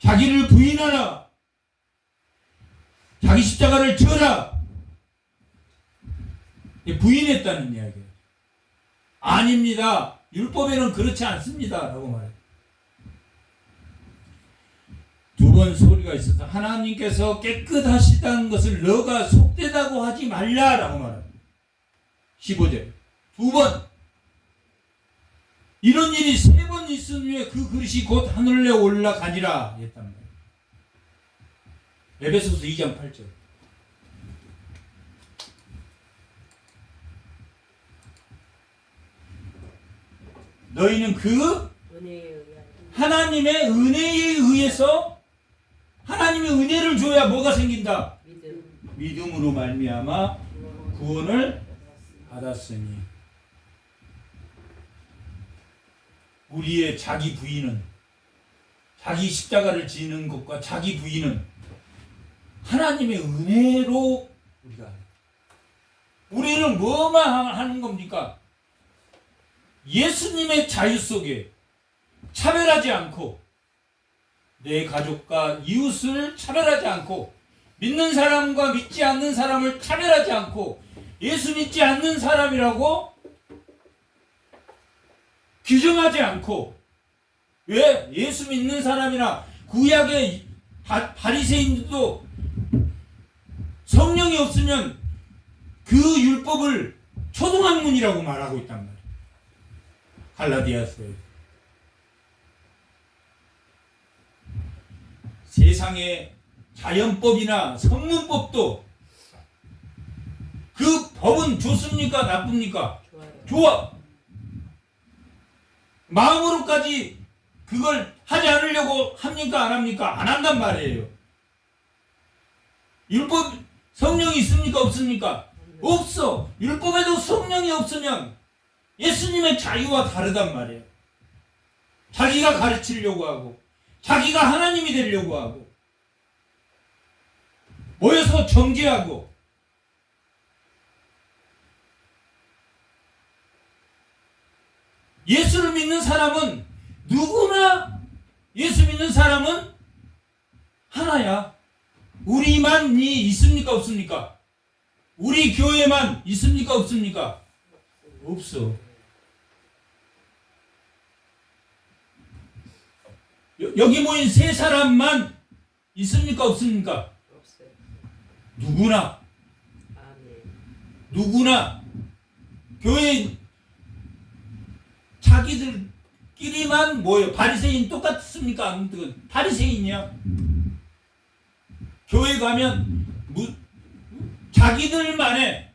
자기를 부인하라. 자기 십자가를 져라. 부인했다는 이야기예요. 아닙니다. 율법에는 그렇지 않습니다. 라고 말해요. 두 번 소리가 있어서 하나님께서 깨끗하시다는 것을 너가 속되다고 하지 말라라고 말해요. 15절. 두 번. 이런 일이 세 번 있은 후에 그 그릇이 곧 하늘에 올라가니라 했단 말이에요. 에베소서 2장 8절. 너희는 그 하나님의 은혜에 의해서 하나님의 은혜를 줘야 뭐가 생긴다? 믿음으로 말미암아 구원을 받았으니. 우리의 자기 부인은, 자기 십자가를 지는 것과 자기 부인은 하나님의 은혜로 우리는 뭐만 하는 겁니까? 예수님의 자유 속에 차별하지 않고 내 가족과 이웃을 차별하지 않고 믿는 사람과 믿지 않는 사람을 차별하지 않고 예수 믿지 않는 사람이라고 규정하지 않고. 왜? 예수 믿는 사람이나 구약의 바리새인들도 성령이 없으면 그 율법을 초등학문이라고 말하고 있단 말이에요. 갈라디아서에. 세상의 자연법이나 성문법도 그 법은 좋습니까? 나쁩니까? 좋아. 마음으로까지 그걸 하지 않으려고 합니까? 안 합니까? 안 한단 말이에요. 율법 성령이 있습니까? 없습니까? 없어. 율법에도 성령이 없으면 예수님의 자유와 다르단 말이에요. 자기가 가르치려고 하고 자기가 하나님이 되려고 하고 모여서 정죄하고. 예수를 믿는 사람은 누구나 예수 믿는 사람은 하나야. 우리만이 있습니까? 없습니까? 우리 교회만 있습니까? 없습니까? 없어. 여기 모인 세 사람만 있습니까? 없습니까?
없어요.
누구나. 누구나 교회 자기들끼리만 모여. 바리새인 똑같습니까? 아무튼 바리새인이야. 교회 가면 자기들만의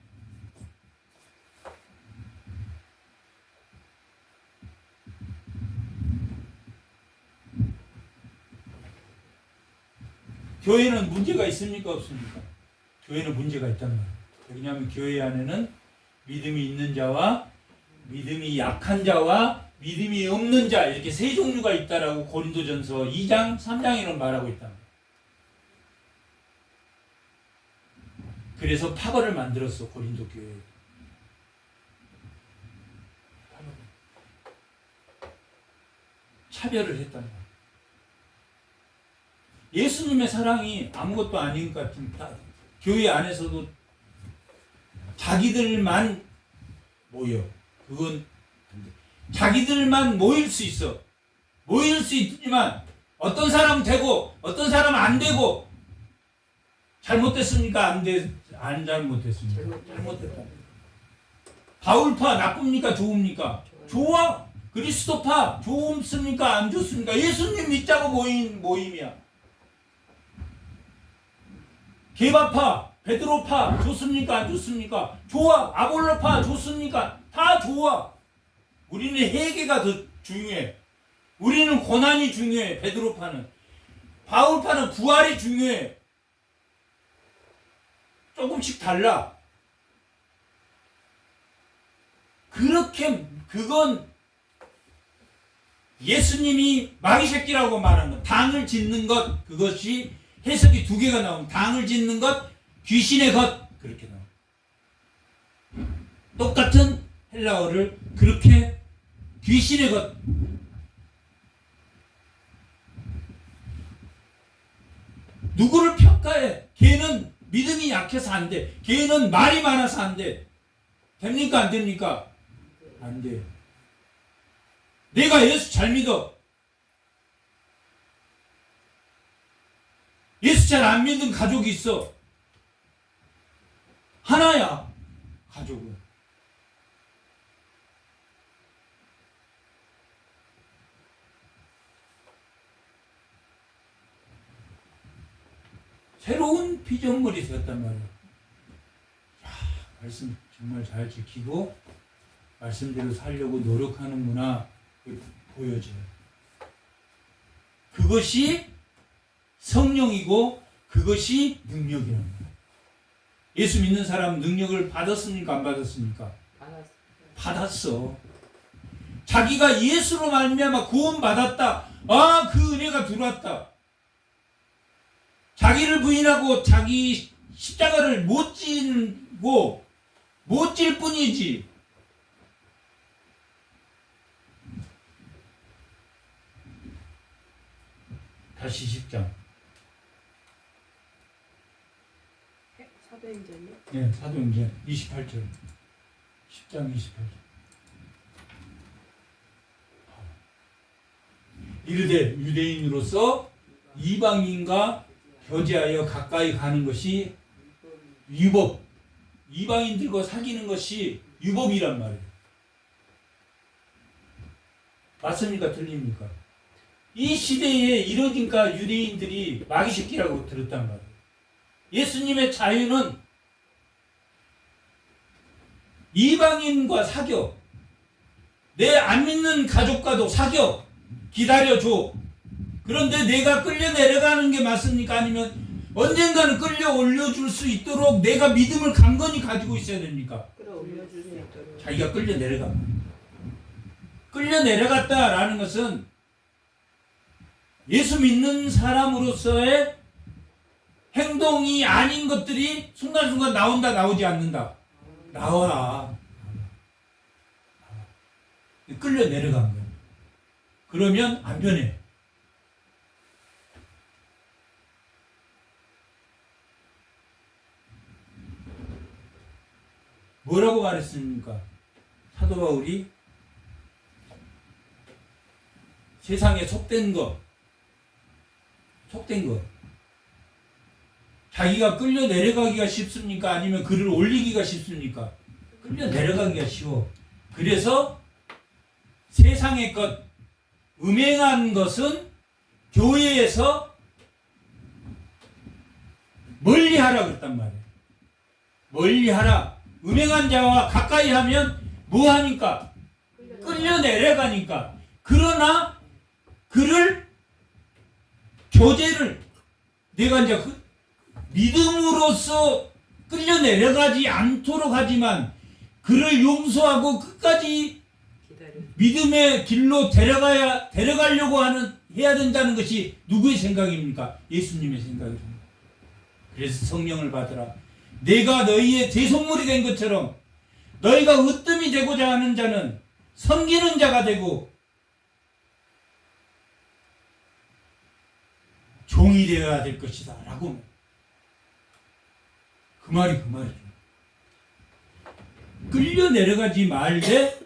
교회는 문제가 있습니까? 없습니까? 교회는 문제가 있단 말이에요. 왜냐하면 교회 안에는 믿음이 있는 자와 믿음이 약한 자와 믿음이 없는 자, 이렇게 세 종류가 있다라고 고린도전서 2장 3장에는 말하고 있다. 그래서 파벌을 만들었어. 고린도 교회에. 차별을 했단 말이야. 예수님의 사랑이 아무것도 아닌 것 같은, 교회 안에서도 자기들만 모여. 그건 자기들만 모일 수 있어. 모일 수 있지만 어떤 사람은 되고 어떤 사람은 안 되고. 잘못됐습니까? 안 잘못됐습니까? 잘못됐다. 바울파 나쁩니까? 좋습니까? 좋아. 그리스도파 좋습니까? 안 좋습니까? 예수님 믿자고 모인 모임이야. 게바파, 베드로파 좋습니까? 안 좋습니까? 좋아. 아볼로파 좋습니까? 다 좋아. 우리는 회개가 더 중요해. 우리는 고난이 중요해. 베드로파는. 바울파는 부활이 중요해. 조금씩 달라. 그렇게 그건 예수님이 마귀 새끼라고 말하는 것, 당을 짓는 것, 그것이 해석이 두 개가 나오면 당을 짓는 것, 귀신의 것, 그렇게 나옵니다. 똑같은 헬라어를 그렇게 귀신의 것. 누구를 평가해? 걔는 믿음이 약해서 안 돼. 걔는 말이 많아서 안 돼. 됩니까? 안 됩니까? 안 돼. 내가 예수 잘 믿어. 예수 잘 안 믿은 가족이 있어. 하나야, 가족은. 새로운 피조물이 되었단 말이야. 말씀 정말 잘 지키고 말씀대로 살려고 노력하는구나 보여져요. 그것이 성령이고 그것이 능력이란 말이에요. 예수 믿는 사람 능력을 받았습니까? 안 받았습니까? 받았어. 자기가 예수로 말미암아 구원받았다. 아, 그 은혜가 들어왔다. 자기를 부인하고 자기 십자가를 못 지고 못 질 뿐이지. 다시 10장.
사도행전이요?
네, 사도행전 28절. 10장 28절. 이르되 유대인으로서 이방인과 교제하여 가까이 가는 것이 유법. 이방인들과 사귀는 것이 유법이란 말이에요. 맞습니까? 틀립니까? 이 시대에 이러니까 유대인들이 마귀 새끼라고 들었단 말이에요. 예수님의 자유는 이방인과 사겨. 내 안 믿는 가족과도 사겨. 기다려줘. 그런데 내가 끌려 내려가는 게 맞습니까? 아니면 언젠가는 끌려 올려줄 수 있도록 내가 믿음을 강건히 가지고 있어야 됩니까?
끌어올려줄 수 있도록.
자기가 끌려 내려가. 끌려 내려갔다라는 것은 예수 믿는 사람으로서의 행동이 아닌 것들이 순간순간 나온다, 나오지 않는다. 나와. 끌려 내려간 거야. 그러면 안 변해. 뭐라고 말했습니까? 사도 바울이 세상에 속된 것, 자기가 끌려 내려가기가 쉽습니까? 아니면 그를 올리기가 쉽습니까? 끌려 내려가기가 쉬워. 그래서 세상의 것, 음행한 것은 교회에서 멀리하라 그랬단 말이에요. 멀리하라. 음행한 자와 가까이 하면 뭐하니까? 끌려 내려가니까. 그러나 그를 교제를 내가 이제 믿음으로써 끌려 내려가지 않도록 하지만 그를 용서하고 끝까지 믿음의 길로 데려가려고 해야 된다는 것이 누구의 생각입니까? 예수님의 생각입니다. 그래서 성령을 받으라. 내가 너희의 대속물이 된 것처럼 너희가 으뜸이 되고자 하는 자는 섬기는 자가 되고 종이 되어야 될 것이다 라고. 그 말이죠. 끌려 내려가지 말되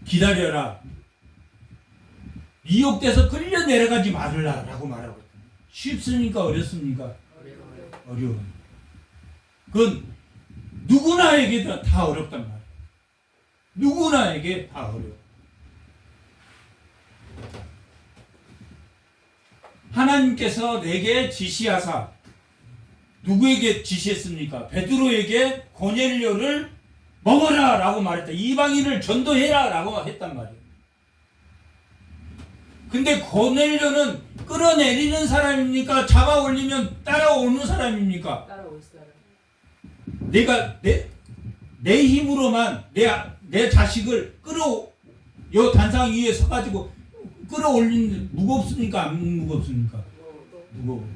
기다려라. 미혹돼서 끌려 내려가지 말라 라고 말하거든요. 쉽습니까? 어렵습니까? 어려워. 그건 누구나에게 다 어렵단 말이에요. 누구나에게 다 어려워. 하나님께서 내게 지시하사 누구에게 지시했습니까? 베드로에게 고넬료를 먹어라 라고 말했다. 이방인을 전도해라 라고 했단 말이에요. 근데 고넬료는 끌어내리는 사람입니까? 잡아 올리면 따라오는 사람입니까?
따라올 사람.
내가 내 힘으로만 내 자식을 요 단상 위에 서가지고 끌어올리는 무겁습니까? 안 무겁습니까? 무거워.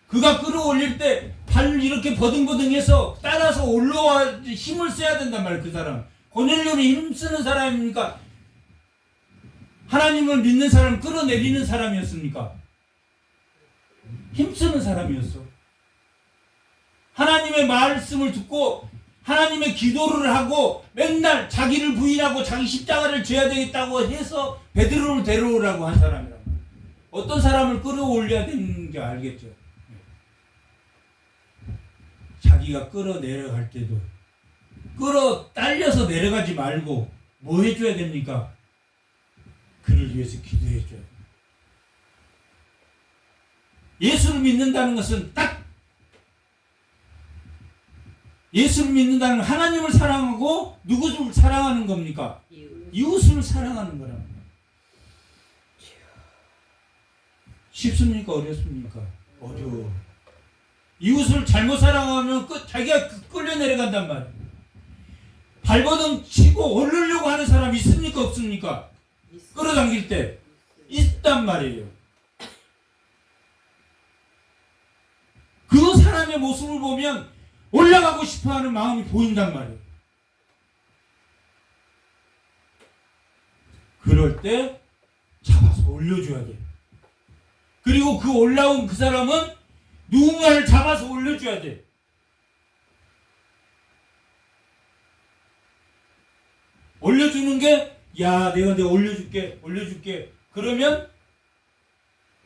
그가 끌어올릴 때 발을 이렇게 버둥버둥해서 따라서 올라와 힘을 써야 된단 말이에요. 그 사람. 고넬료는 힘쓰는 사람입니까? 하나님을 믿는 사람 끌어내리는 사람이었습니까? 힘쓰는 사람이었어. 하나님의 말씀을 듣고 하나님의 기도를 하고 맨날 자기를 부인하고 자기 십자가를 져야 되겠다고 해서 베드로를 데려오라고 한 사람이란 말이에요. 어떤 사람을 끌어올려야 되는 게 알겠죠. 자기가 끌어내려갈 때도 끌어딸려서 내려가지 말고 뭐 해줘야 됩니까? 그를 위해서 기도해줘야 돼요. 예수를 믿는다는 것은 딱 예수를 믿는다는 건 하나님을 사랑하고 누구를 사랑하는 겁니까? 이웃을 사랑하는 거랍니다. 쉽습니까? 어렵습니까? 어려워. 이웃을 잘못 사랑하면 자기가 끌려 내려간단 말이에요. 발버둥 치고 오르려고 하는 사람 있습니까? 없습니까? 끌어당길 때 있단 말이에요. 그 사람의 모습을 보면 올라가고 싶어하는 마음이 보인단 말이에요. 그럴 때 잡아서 올려줘야 돼요. 그리고 그 올라온 그 사람은 누군가를 잡아서 올려줘야 돼. 올려주는 게, 야, 내가 올려줄게. 그러면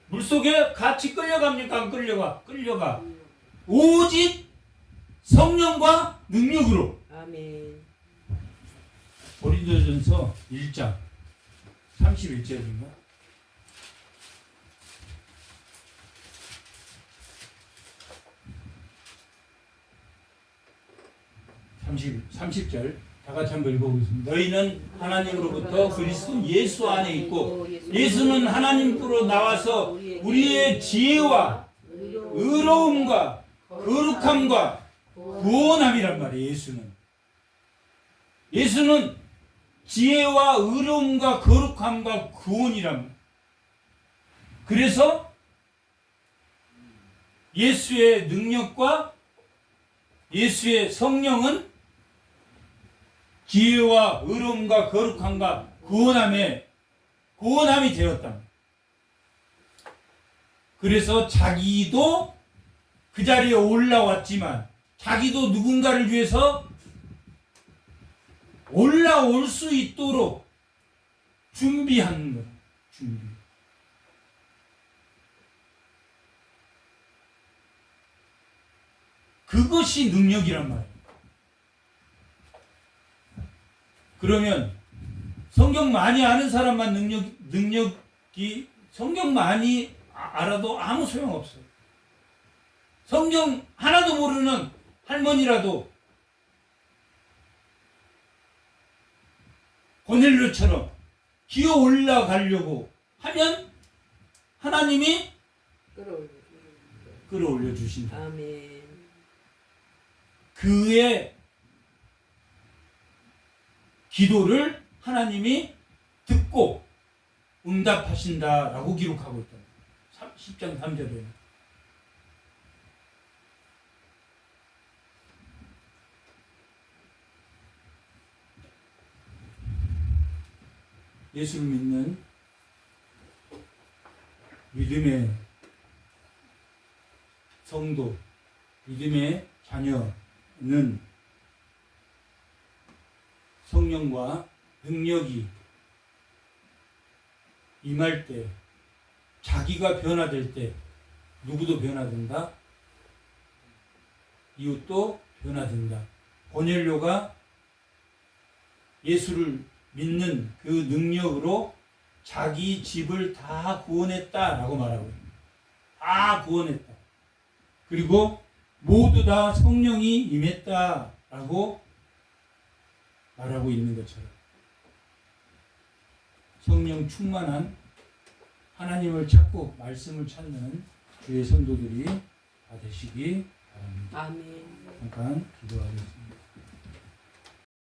물속에 같이 끌려갑니까? 안 끌려가? 끌려가. 오직 성령과 능력으로.
아멘.
고린도전서 1장 31절인가? 30절 다 같이 한번 읽어보겠습니다. 너희는 하나님으로부터 그리스도 예수 안에 있고 예수는 하나님으로 나와서 우리의 지혜와 의로움과 거룩함과 구원함이란 말이에요. 예수는 지혜와 의로움과 거룩함과 구원이란 말이에요. 그래서 예수의 능력과 예수의 성령은 지혜와 의로움과 거룩함과 구원함이 되었다. 그래서 자기도 그 자리에 올라왔지만 자기도 누군가를 위해서 올라올 수 있도록 준비하는 거예요. 준비. 그것이 능력이란 말이에요. 그러면 성경 많이 아는 사람만 능력이 성경 많이 알아도 아무 소용없어요. 성경 하나도 모르는 할머니라도 고넬료처럼 기어 올라가려고 하면 하나님이 끌어올려 주신다.
아멘.
그의 기도를 하나님이 듣고 응답하신다라고 기록하고 있다. 10장 3절에. 예수를 믿는 믿음의 성도, 믿음의 자녀는 성령과 능력이 임할 때, 자기가 변화될 때 누구도 변화된다. 이웃도 변화된다. 고넬료가 예수를 믿는 그 능력으로 자기 집을 다 구원했다라고 말하고 있습니다. 다 구원했다. 그리고 모두 다 성령이 임했다라고 말하고 있는 것처럼 성령 충만한 하나님을 찾고 말씀을 찾는 주의 성도들이 다 되시기 바랍니다.
아멘.
잠깐 기도하겠습니다.